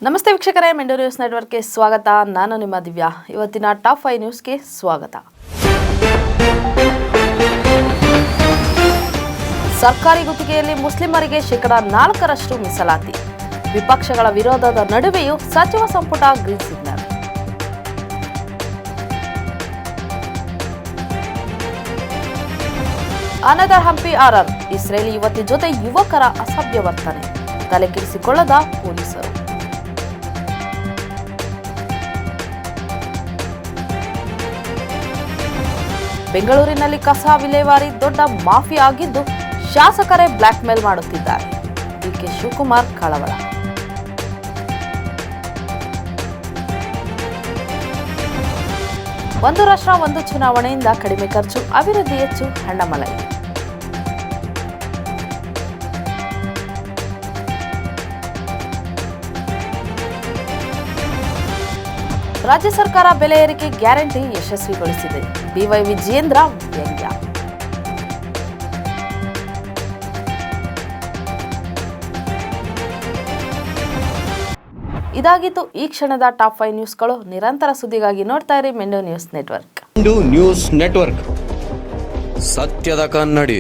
ನಮಸ್ತೆ ವೀಕ್ಷಕರೇ, ಮೆಂಡು ನ್ಯೂಸ್ ನೆಟ್ವರ್ಕ್ಗೆ ಸ್ವಾಗತ. ನಾನು ನಿಮ್ಮ ದಿವ್ಯಾ. ಇವತ್ತಿನ ಟಾಪ್ 5 ನ್ಯೂಸ್ಗೆ ಸ್ವಾಗತ. ಸರ್ಕಾರಿ ಗುತ್ತಿಗೆಯಲ್ಲಿ ಮುಸ್ಲಿಮರಿಗೆ ಶೇಕಡಾ 4% ಮೀಸಲಾತಿ. ವಿಪಕ್ಷಗಳ ವಿರೋಧದ ನಡುವೆಯೂ ಸಚಿವ ಸಂಪುಟ green signal. Another Hampi RR. Israeli ಯುವತಿ ಜೊತೆ ಯುವಕರ ಅಸಭ್ಯ ವರ್ತನೆ. ತಲೆಕೆಡಿಸಿಕೊಳ್ಳದ ಪೊಲೀಸರು. ಬೆಂಗಳೂರಿನಲ್ಲಿ ಕಸ ವಿಲೇವಾರಿ ದೊಡ್ಡ ಮಾಫಿಯಾ ಆಗಿದ್ದು, ಶಾಸಕರೇ ಬ್ಲಾಕ್ ಮೇಲ್ ಮಾಡುತ್ತಿದ್ದಾರೆ. ಡಿಕೆ ಶಿವಕುಮಾರ್ ಕಳವಳ. ಒಂದು ರಾಷ್ಟ್ರ ಒಂದು ಚುನಾವಣೆಯಿಂದ ಕಡಿಮೆ ಖರ್ಚು, ಅಭಿವೃದ್ಧಿ ಹೆಚ್ಚು, ಅಣ್ಣಾಮಲೈ. ರಾಜ್ಯ ಸರ್ಕಾರ ಬೆಲೆ ಏರಿಕೆ ಗ್ಯಾರಂಟಿ ಯಶಸ್ವಿಗೊಳಿಸಿದೆ. ಬಿವೈ ವಿಜಯೇಂದ್ರ ವ್ಯಂಗ್ಯ. ಇದಾಗಿತ್ತು ಈ ಕ್ಷಣದ ಟಾಪ್ 5 ನ್ಯೂಸ್ಗಳು. ನಿರಂತರ ಸುದ್ದಿಗಾಗಿ ನೋಡ್ತಾ ಇರಿ ಮೆಂಡು ನ್ಯೂಸ್ ನೆಟ್ವರ್ಕ್. ಮೆಂಡು ನ್ಯೂಸ್ ನೆಟ್ವರ್ಕ್, ಸತ್ಯದ ಕನ್ನಡಿ.